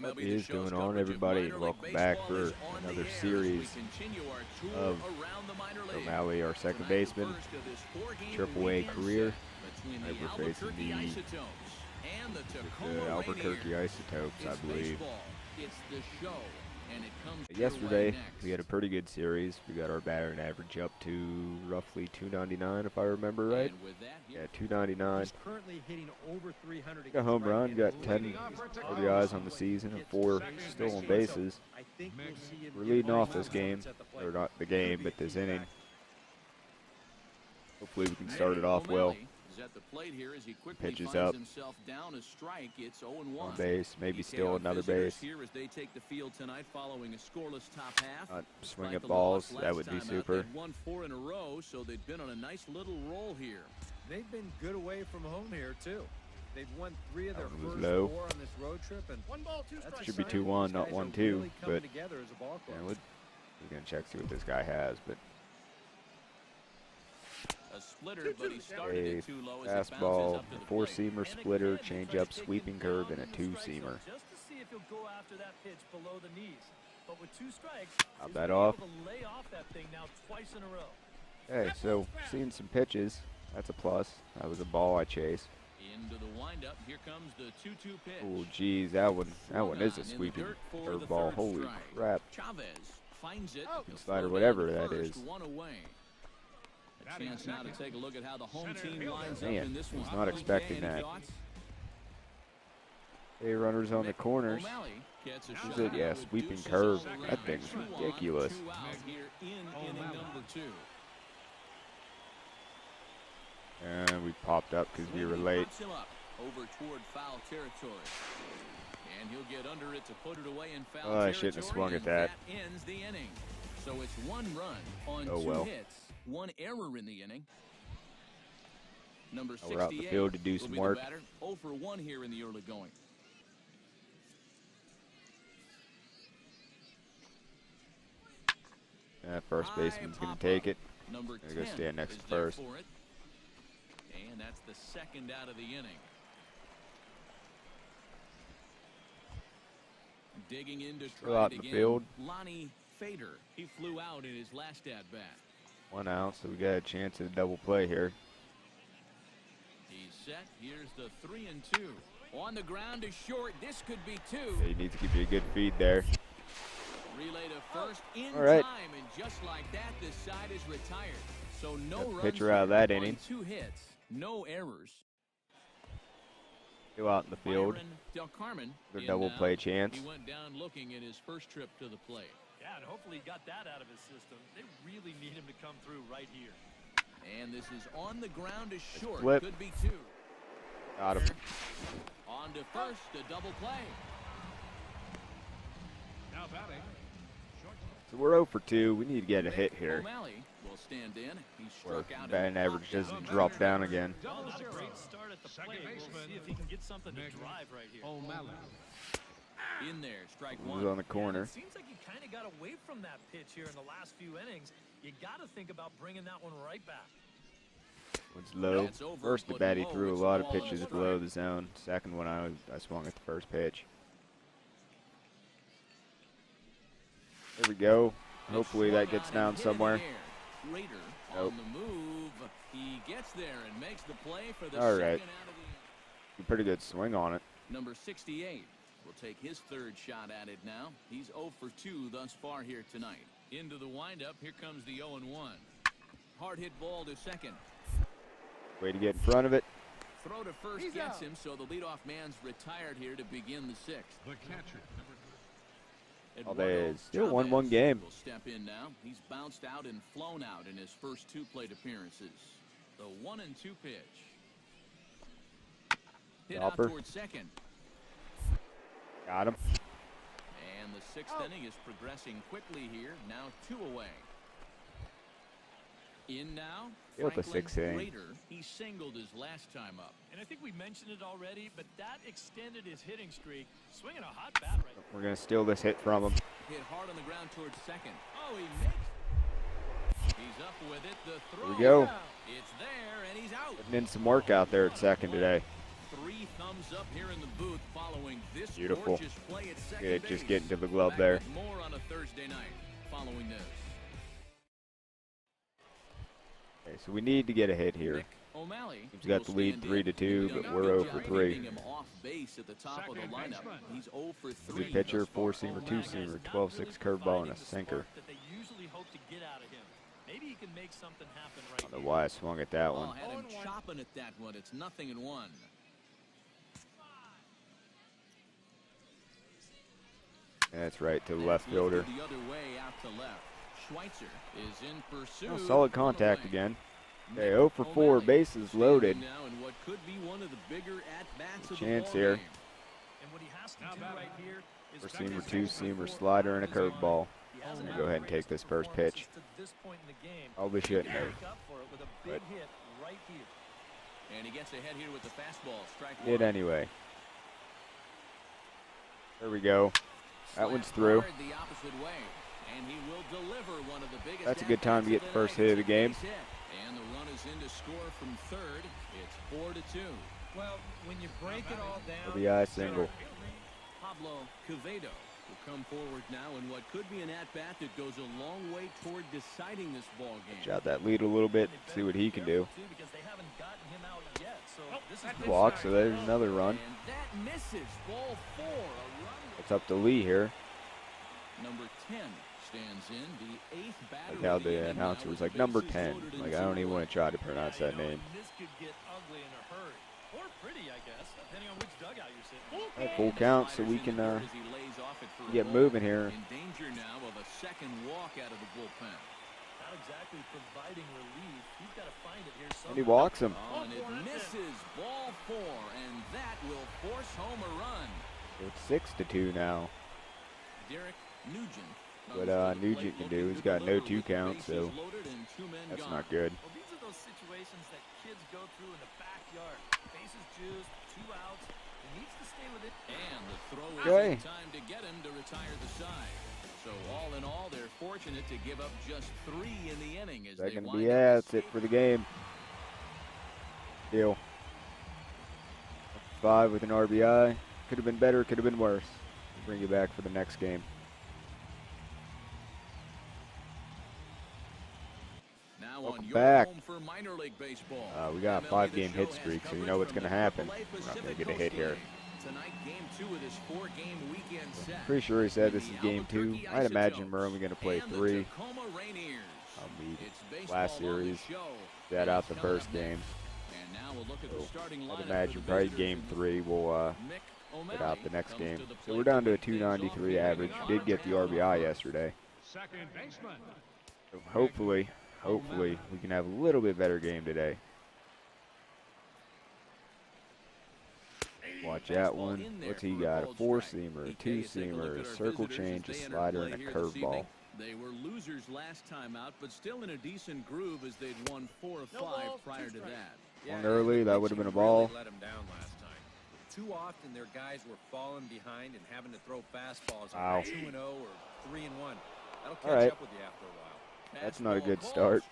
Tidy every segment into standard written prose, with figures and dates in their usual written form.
What is going on, everybody? Welcome back for another series of O'Malley, our second baseman, AAA career. Tonight we're facing the Albuquerque Isotopes, I believe. Yesterday, we had a pretty good series. We got our batting average up to roughly 299, if I remember right. Yeah, 299. Got a home run, got 10 RBIs on the season, and 4 stolen bases. We're leading off this game, or not the game, but this inning. Hopefully we can start it off well. Pitches up. On base, maybe still another base. Swing at balls, that would be super. They've been good away from home here too. They've won 3 of their first 4 on this road trip, and should be 2-1, not 1-2. But yeah, we're gonna check see what this guy has, but. A fastball, a 4-seamer splitter, changeup, sweeping curve, and a 2-seamer. How'd that off? Hey, so seeing some pitches, that's a plus. That was a ball I chased. Oh, geez, that one is a sweeping curveball. Holy crap! Slider, whatever that is. Chance now to take a look at how the home team lines Man, up in this one. was not expecting that. Hey, runners on the corners. Is it? Yeah, sweeping curve. That thing's ridiculous. And we popped up because we were late. Over toward foul territory. And he'll get under it to put it away in foul territory. I shouldn't have swung at that. Ends the inning. So it's 1 run on 2 hits. 1 error in the inning. Number 68 we're out the field to do some work. 0 for 1 here in the early going. First baseman's going to take it. Number 10 go stand next to first. And that's the second out of the inning. Digging in to try out in the field. Lonnie Fader. He flew out in his last at bat. 1 out, so we got a chance at a double play here. He's set. Here's the 3-2. On the ground is short. This could be 2. Yeah, he needs to give you a good feed there. Relay to first in right. time, and just like that, this side is retired. So no runs. Pitcher out of that inning. 2 hits, no errors. Go out in the field. Their double play chance. He went down looking at his first trip to the plate. Yeah, and hopefully he got that out of his system. They really need him to come through right here. And this is on the ground is short. Flip. Could be 2. Got him. On to first, a double play. Now batting. So we're 0 for 2. We need to get a hit here. O'Malley will stand in. He struck out. Batting average doesn't drop down again. Well, not a great start at the plate. We'll see if he can get something to drive right here. O'Malley. In there, strike This 1. is on the corner. Yeah, it seems like he kind of got away from that pitch here in the last few innings. You got to think about bringing that one right back. One's low. First at bat, he threw a lot of pitches below the zone. Second one, I swung at the first pitch. There we go. Hopefully that gets down somewhere. Rader Nope. on the move. He gets there and makes the play for the All second right. out of the Pretty good swing on it. Number 68 will take his 3rd shot at it now. He's 0 for 2 thus far here tonight. Into the windup, here comes the 0-1. Hard hit ball to second. Way to get in front of it. Throw to first gets him, so the leadoff man's retired here to begin the 6th. The catcher. Oh, there is still 1-1 game. Will step in now. He's bounced out and flown out in his first 2 plate appearances. The 1-2 pitch. Hit out towards second. Got him. And the 6th inning is progressing quickly here. Now 2 away. In now, With the Franklin 6th inning. Rader. He singled his last time up. And I think we mentioned it already, but that extended his hitting streak. Swinging a hot bat right now. We're going to steal this hit from him. Hit hard on the ground towards second. Oh, he missed. He's up with it. The throw. Here we go. It's there, and he's out. Putting in some work out there at second today. three thumbs up here in the booth following this Beautiful. gorgeous play at second Yeah, base. just getting to the glove Back there. with more on a Thursday night following this. Okay, so we need to get a hit here. Mick O'Malley. He's got the lead 3-2, but we're 0 for 3. Him off base at the top of the lineup. He's 0 for 3. Good pitcher, 4-seamer, 2-seamer, 12-6 curveball, and a sinker. That they usually hope to get out of him. Maybe he can make something happen I right don't know why I swung at that one. Had him chopping at that one. It's 0-1. That's right to the left fielder. The other way out to left. Schweitzer is in pursuit. Oh, solid contact again. Okay, 0 for 4, bases loaded. Now in what could be one of the bigger at-bats of the Chance ball here. game. And what he has to do right here is 4-seamer, 2-seamer, slider, and a curveball. I'm going to go ahead and take this first pitch. to this point in the game. Probably shouldn't have. Make up for it with a big hit right here. And he gets ahead here with the fastball. Strike Hit one. anyway. There we go. That one's through. Hard the opposite way. And he will deliver one of the biggest That's a good time to get the first hit of the game. And the run is in to score from third. It's 4-2. Well, when you break it all down. RBI single. Pablo Quevedo will come forward now in what could be an at-bat that goes a long way toward deciding this ball game. Shot that lead a little bit, see what he can do. Because they haven't gotten him out yet. So this is Block, so there's another run. And that misses. Ball 4. A run. It's up to Lee here. Number 10 stands in the 8th batter. Like how the announcer was like, number 10. Like, I don't even want to try to pronounce that name. This could get ugly in a hurry. Or pretty, I guess, depending on which dugout you're sitting in. At full count, so we can get moving here. In danger now of a second walk out of the bullpen. Not exactly providing relief. He's got to find it here And he somehow. walks him. Oh, and it misses. Ball 4, and that will force home a run. It's 6-2 now. Derek Nugent. What Nugent can do, he's got no 2 count, so that's not good. Well, these are those situations that kids go through in the backyard. Bases juiced, 2 outs. He needs to stay with it. And the throw is Okay. in time to get him to retire the side. So all in all, they're fortunate to give up just 3 in the inning as Second they be, wind yeah, up that's it for the game. Deal. 5 with an RBI. Could have been better, could have been worse. We'll bring you back for the next game. Now Welcome on your back. home for minor league baseball. We got a MLB 5-game The hit Show streak, has so you coverage know what's from going to the happen. AAA We're not going Pacific to get a hit Coast here. League. Tonight, game 2 of this 4-game weekend set. Pretty sure he said this is The game 2. Albuquerque I'd imagine Isotopes we're only going to play and the 3. Tacoma Rainiers. It's baseball Last on the series, show. Sat out the It's coming first up game. next. And now we'll look at the starting lineup I'd for imagine the probably visitors game in the 3 we'll Mick get out the O'Malley next comes game. to the So plate we're down to a lead things off 293 here. average. Did get the RBI yesterday. Second baseman. So hopefully we can have a little bit better game today. Watch that one. What's he got? A 4-seamer, a 2-seamer, a circle change, a slider, and a curveball. They were losers last time out, but still in a decent groove as they'd won 4 of 5 prior to that. One early, that would have been a ball. Really let them down last time. Too often their guys were falling behind and having to throw fastballs Wow. on 2-0 or 3-1. That'll catch All right. up with you after a while. That's not a good start.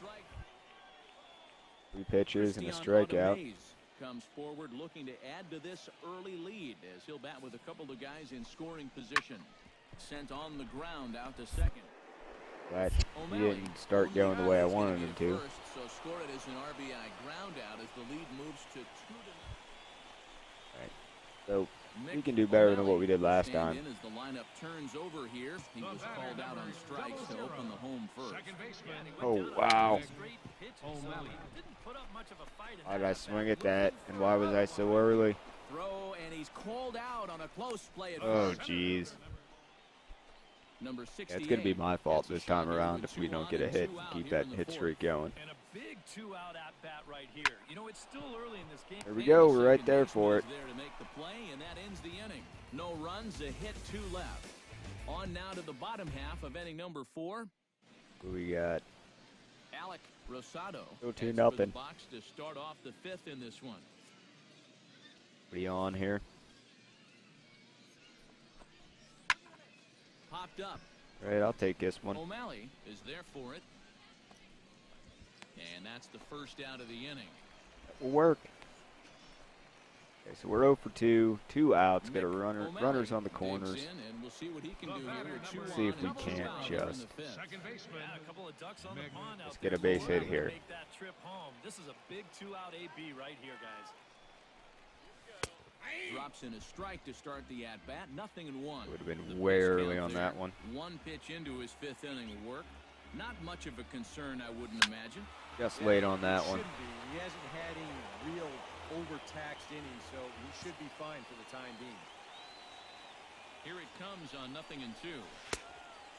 3 pitches and a strikeout. Comes forward looking to add to this early lead as he'll bat with a couple of guys in scoring position. Sent on the ground out to second. But he didn't start going the way I wanted him to. First, so score it as an RBI ground out as the lead moves to 2-0. So we can do better than what we did last time. As the lineup turns over here, he was called out on strikes to open the home first. Second baseman. Oh, wow. Straight pitches, so he didn't put up much of a fight in Why did that I swing at that? And why was I so early? Throw, and he's called out on a close play at Oh, first. jeez. Number Yeah, 68. it's going to be my fault Gets a this time shot here around with if we 2 don't on get a and hit 2 and out keep here that in the hit fourth. streak going. And a big 2-out at-bat right here. You know, it's still early in this game. There we And go. the We're right second there baseman for is it. there to make the play, and that ends the inning. No runs, a hit, 2 left. On now to the bottom half of inning number 4. Who we got? Alec Rosado. Still 2-0. heads for the box to start off the 5th in this one. What are you on here? Popped up. All right, I'll take this one. O'Malley is there for it. And that's the first out of the inning. Will work. Okay, so we're 0 for 2, 2 outs. Got a runners on the corners. We'll see what he can do here with 2 See if on we and can't 2 out just. Second baseman. Yeah, a couple of ducks on the pond Let's out get there. a base hit We're here. Make that trip home. This is a big 2-out AB right here, guys. Drops in a strike to start the at-bat. Nothing in 1. Would have been The way pitch early count on there. that one. 1 pitch into his 5th inning of work. Not much of a concern, I wouldn't imagine. Just late on that one. Shouldn't be. He hasn't had any real overtaxed innings, so he should be fine for the time being. Here it comes on 0 and 2.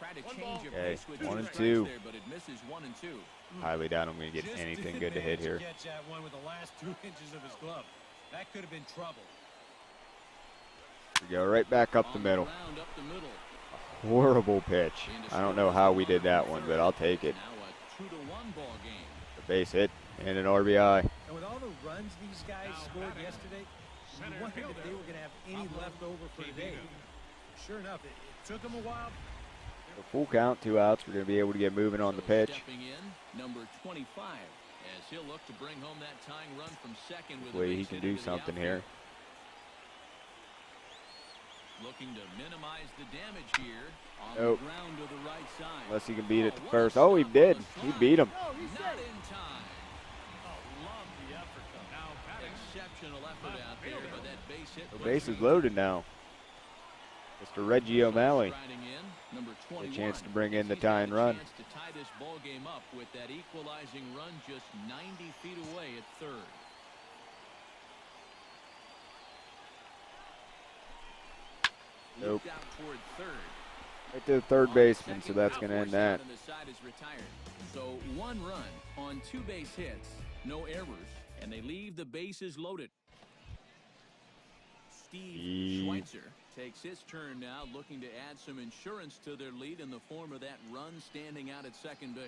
Try to change a Okay, pace with 1 2 and strikes 2. there, but it misses 1 and 2. Highly doubt I'm going to get Just anything didn't good to hit manage here. Catch that one with the last 2 inches of his glove. That could have been trouble. We go right back up the On middle. ground, up the middle. Horrible pitch. I don't know how we did that one, but I'll take it. Now a 2-1 ball game. A base hit and an RBI. And with all the runs these guys scored yesterday, you wondered if they were going to have any left over for today. Sure enough, it took them a while. So full count, 2 outs. We're going to be able to get moving on the pitch. Stepping in, number 25, as he'll look to bring home that tying run from second with a Hopefully he base can hit do into the something outfield. here. Looking to minimize the damage here on Nope. the ground to the right side. Unless he can beat it to what a first. Oh, he stop did. on the He slide. beat him. Not in time. Oh, love the effort, though. Now batting. Exceptional effort out there, but that base hit. The was base is huge. loaded now. Mr. Reggie O'Malley. Striding in, number A 21. chance to bring in the He's got tying a run. chance to tie this ball game up with that equalizing run just 90 feet away at third. Nope. Looked out toward third. Right to the third baseman, so that's going to end that. And the side is retired. So 1 run on 2 base hits, no errors, and they leave the bases loaded. Steve Schweitzer takes his turn now, looking to add some insurance to their lead in the form of that run standing out at second base.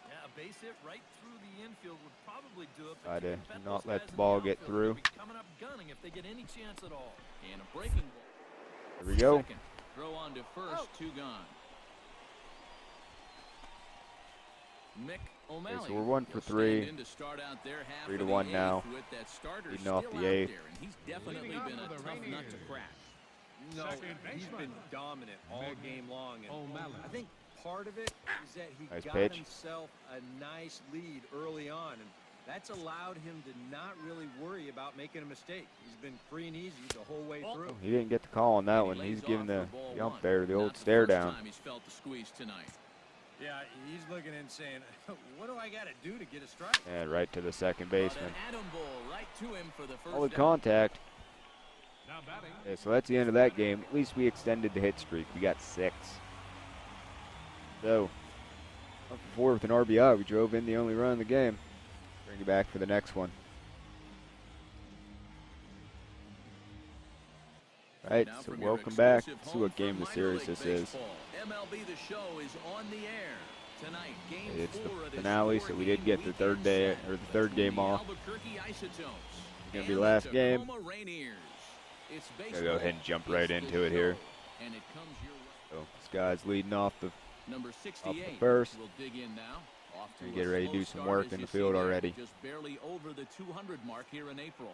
Yeah, a base hit right through the infield would probably do it. Try but you to can bet not those let guys the in ball get outfield through. will be coming up gunning if they get any chance at all. And a breaking ball. Here we go. Second. Throw on to first, 2 gone. Mick O'Malley. so we're 1 for will 3. stand in to start out their half 3 of to the 1 now. 8th with that starter Leading still off the out 8th. there, and he's definitely Leading off been a for the tough nut to Rainiers. crack. No, Second he's baseman. been dominant all Mick game long. And O'Malley. I think part of it is that he Nice got pitch. himself a nice lead early on. And that's allowed him to not really worry about making a mistake. He's been free and easy the whole way through. He didn't get the call on that And one. he He's lays giving off the for ball jump 1. there, the old Not the stare first down. time he's felt the squeeze tonight. Yeah, he's looking and saying, what do I got to do to get a strike? And right to the second But an baseman. atom ball right to him for the first Solid out. contact. Now batting. Okay, so that's the end of that game. At least we extended the hit streak. We got 6. So, 1 for 4 with an RBI. We drove in the only run of the game. Bring you back for the next one. All right, Now so from your welcome back. exclusive Let's see what home game for of the minor series league this is. baseball. MLB The Show is on the air tonight. Game It's the 4 of this finale, so we did get the third day or the third game off. Albuquerque Isotopes It's gonna be and last the game. Tacoma Rainiers. It's Gonna go ahead and jump baseball. right It's into the it here. show, and it comes your way. So this guy's leading off the. Number 68 first. will dig in now. Off to Gonna a get ready to slow do some start work as in you the field see there, already. Just barely over the 200 mark here in April.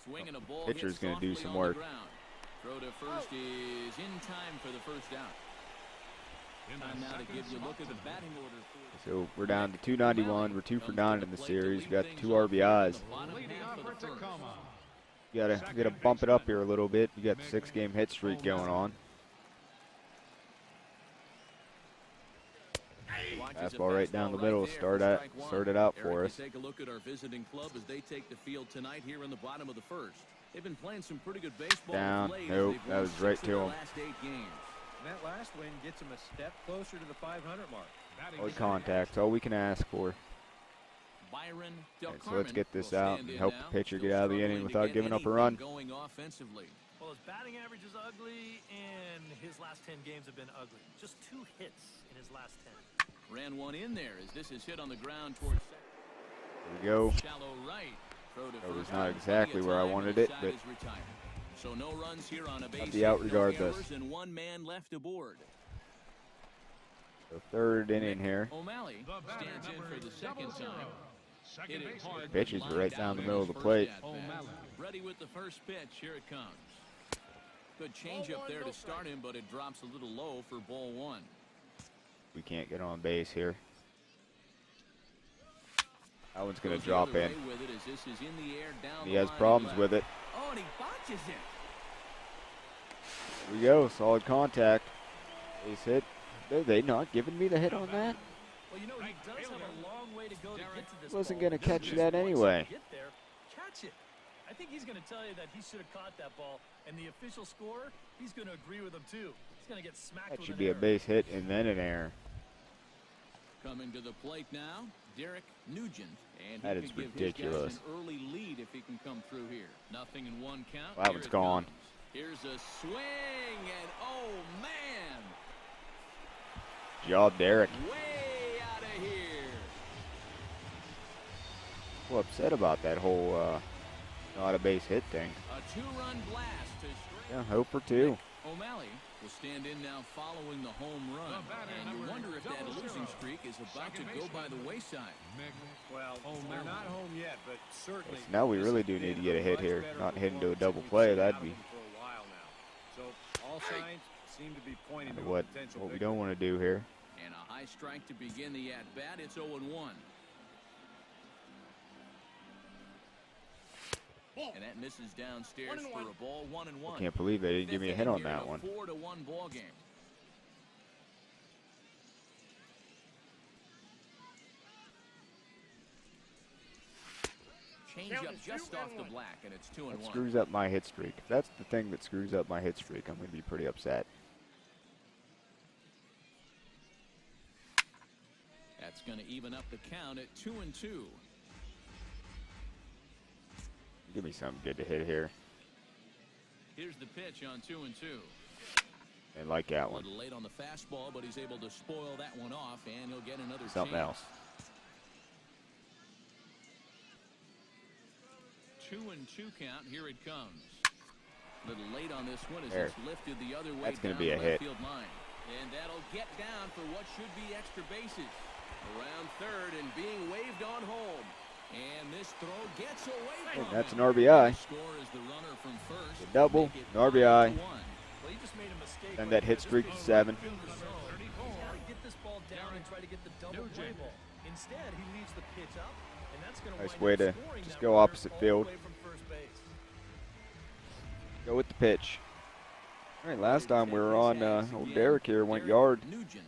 Swinging a ball. Pitcher's hit gonna do softly some on the work. ground. Throw to first is in time for the first out. In the Time now to second give you a look at the spot. batting order for So we're down to 291. We're 2 for 9 in the series. We got 2 RBIs. Leading off for Tacoma. You gotta bump it up here a little bit. We got the 6-game hit streak going on. Fastball right down the middle. Started out for us. Take a look at our visiting club as they take the field tonight here in the bottom of the first. They've been playing some pretty good baseball. Down. of late as Nope, they've that won was 6 right of to their him. last 8 games. And that last win gets him a step closer to the 500 mark. Batting Solid second. contact. All we can ask for. Byron Del Alright, so let's Carmen get this will out stand and in help now. the pitcher Still get out of the struggling inning to without get giving up a anything run. Going offensively. Well, his batting average is ugly, and his last 10 games have been ugly. Just 2 hits in his last 10. Ran one in there as this is hit on the ground towards second. There we go. Shallow right. Throw to That was first. not Plenty exactly of where I time, wanted and the it, side but is retired. So no runs here on a base. the out hit, regardless. No errors, and 1 man left aboard. So third inning here. O'Malley The batter, stands in number for the second 00. time. Second Hit it baseman. hard, Pitch is lined right out down the in middle of his the first plate. at-bat. O'Malley. Ready with the first pitch. Here it comes. Good changeup there to start him, but it drops a little low for ball one. We can't get on base here. That one's going Goes to the drop other in. way with it as this is in the air down He the has line problems left. with it. Oh, and he botches it. Here we go. Solid contact. Base hit. Are they not giving me the hit on that? Well, you know, he does have a long way to go to get to this Wasn't ball. going to catch Just that once you anyway. get there, catch it. I think he's going to tell you that he should have caught that ball, and the official scorer, he's going to agree with him too. He's going to get smacked That with should an be a error. base hit and then an error. Coming to the plate now, Derek Nugent. And That he is could give ridiculous. his guys an early lead if he can come through here. Nothing in one count. That Here one's it gone. comes. Here's a swing, and oh, man. Job, Derek. Way out of here. Well, upset about that whole not a base hit thing. A two-run blast to straight. Yeah, hope for two. O'Malley will stand in now following the home run. The batter, And you number wonder if that 00. losing streak is about to Second go by baseman. the wayside. Mick Well, they're O'Malley. not home yet, but certainly. Yes, now we this really has do need been to get a hit much here, better not hit into a performance double than we've play, seen that'd out of be- them for a while now. So all signs seem to be pointing to a What potential we victory. don't want to do here. And a high strike to begin the at-bat. It's 0-1. And that misses downstairs for a ball. 1-1. I can't believe they didn't give me a hit on that one. 4-1 ball game. Change up just off the black, and it's 2-1. That screws up my hit streak. If that's the thing that screws up my hit streak, I'm going to be pretty upset. That's going to even up the count at 2-2. Give me something good to hit here. Here's the pitch on 2-2. And like that A one. little late on the fastball, but he's able to spoil that one off, and he'll get another Something chance. else. 2-2 count. Here it comes. A little late on this one as There. it's lifted the other way. That's gonna down be a the hit. left field line. And that'll get down for what should be extra bases. Around third and being waved on home. And this throw gets away from That's him. an RBI. The score is the runner from first. A double, Make it an RBI. 5-1. Well, he just made a mistake. And right that hit there. streak This to ball 7. was in the zone. He's got to get this ball down and try to get the double play Nugent. ball. Instead, he leaves the pitch up, and that's going to Nice wind way up to scoring just that go runner opposite all field. the way from first base. Go with the pitch. All right, last time we were on, old Derek here went yard. Nugent,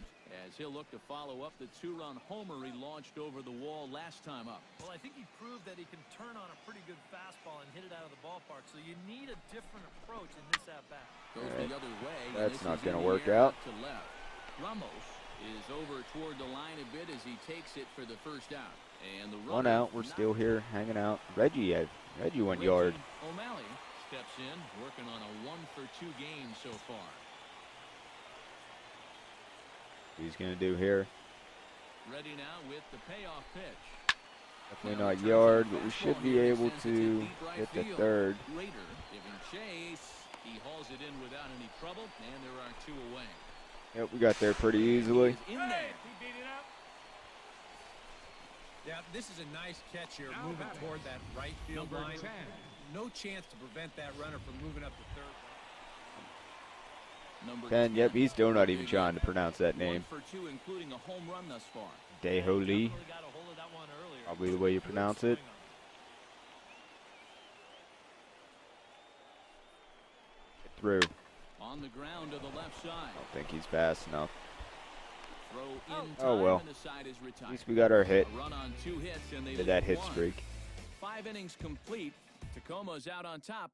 as he'll look to follow up the two-run homer he launched over the wall last time up. Well, I think he proved that he can turn on a pretty good fastball and hit it out of the ballpark. So you need a different approach in this at-bat. Goes Alright. the other way. and That's this not is in gonna the work air out. To left. Ramos is over toward the line a bit as he takes it for the first out. And the One runner out, we're not still here hanging out. Reggie went yard. O'Malley steps in, working on a 1-for-2 game so far. He's going to do here. Ready now with the payoff pitch. Definitely Now not returns yard, the but we fastball should be here. He able sends it to deep right hit the field. third. Rader giving chase. He hauls it in without any trouble, and there are two away. Yep, we got there pretty easily. He is in there. Yeah, this is a nice catch here, Now moving batting. toward that right field Number line. 10. No chance to prevent that runner from moving up to third. Number 10, yep, he's still not even trying to pronounce that 1 name. for 2, including a home run thus far. Deho Lee, Definitely got a hold of that one earlier. probably the way you Good pronounce swing it. on Through. On the ground to the left side. I don't think he's fast enough. Throw in time, Oh, well. and the side is At retired. least we got our hit. A run on 2 hits, and they Did lead that hit 1. streak. 5 innings complete. Tacoma's out on top.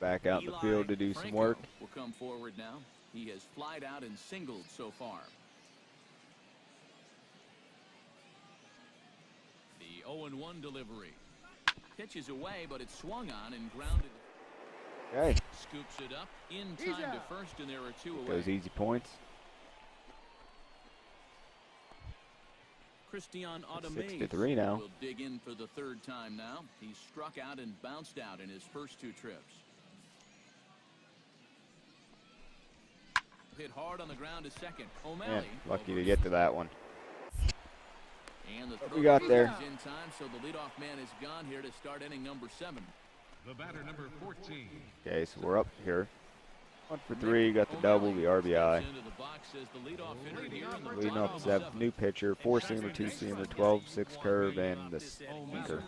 Back out in the Eli field to do some Franco work. will come forward now. He has flied out and singled so far. The 0-1 delivery. Pitches away, but it's swung on and grounded. Okay, Scoops it up in time to first, and there are 2 away. those easy points. Christian Automais 6-3 now. will dig in for the 3rd time now. He's struck out and bounced out in his first 2 trips. Hit hard on the ground to second. Man, O'Malley. lucky over to get to that one. And the We got there. is in time, so the leadoff man is gone here to start inning number 7. The batter, number 14. Okay, so we're up here. 1 for 3, got the double, the RBI. Leading up is that new pitcher, 4-seamer, 2-seamer, 12-6 curve, and the sinker.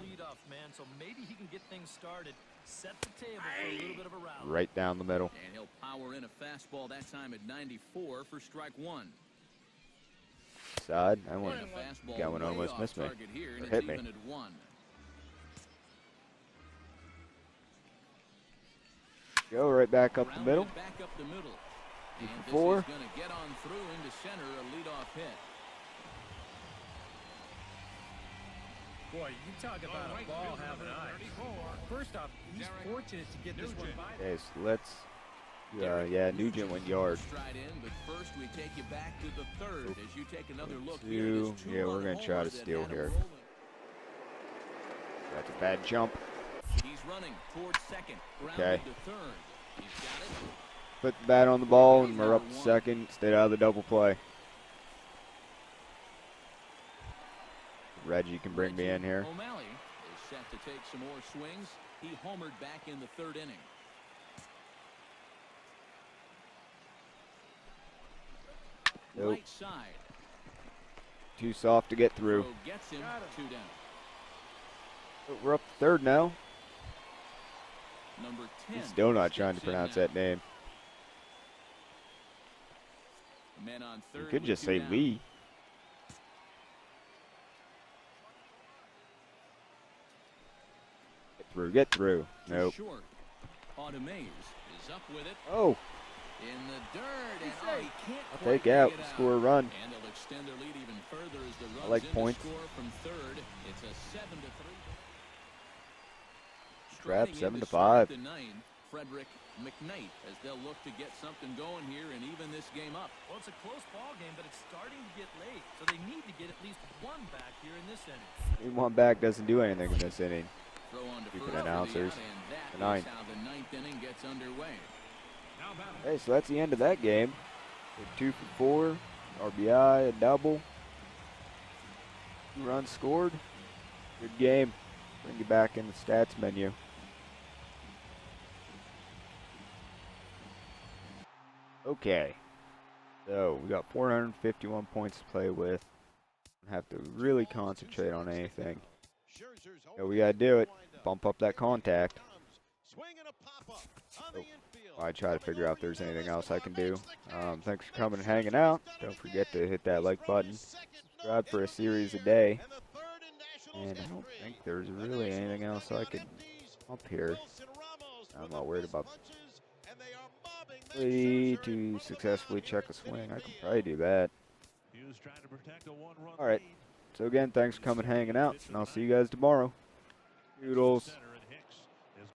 So maybe he can get things started, set the table for a little bit of a rally. Right down the middle. And he'll power in a fastball that time at 94 for strike 1. Side, that one And a fastball got one way almost off missed me. target here, and Or it's hit me. even at 1. Go right back up the middle. Back up the middle. And this 4. is going to get on through into center, a leadoff hit. Boy, you talk about a ball having eyes. First off, he's fortunate to get this one by. Okay, so let's, yeah, Nugent went yard. Stride in, but first we take you back to the third as you take another look. Yeah, we're going to try to steal here. That's a bad jump. He's running towards second. Okay. To third. He's got it. Put the bat on the ball, and we're up to second. Stayed out of the double play. Reggie can bring me in here. O'Malley is set to take some more swings. He homered back in the third inning. Nope. Right side. Too soft to get through. Throw gets him 2 down. But we're up to third now. Number 10. He's still not trying to steps in pronounce now. that name. Man on third You could with just 2 say down. Lee. Get through. Nope. Short. Automaze is up with it Oh, in the dirt, and he can't I'll quite take out. make it Score a run. And they'll extend their lead even further as the runs like in points. to score from third. It's a 7-3. Trap, Striding 7 in to start 5. the 9, Frederick McKnight, as they'll look to get something going here and even this game up. Well, it's a close ball game, but it's starting to get late, so they need to get at least one back here in this inning. One back doesn't do anything in this inning. Throw on to Stupid first for the announcers. out, and that The is ninth. how the 9th inning gets underway. Now batting. Hey, so that's the end of that game. We're 2 for 4, RBI, a double. 2 runs scored. Good game. Bring you back in the stats menu. Okay. So we got 451 points to play with. Have to really concentrate on anything. So we gotta do it. Bump up that contact. Oh, I try to figure out if there's anything else I can do. Thanks for coming and hanging out. Don't forget to hit that like button. Subscribe for a series a day. And I don't think there's really anything else I could pump here. I'm not worried about to successfully check a swing. I can probably do that. Alright. So again, thanks for coming and hanging out. And I'll see you guys tomorrow. Doodles.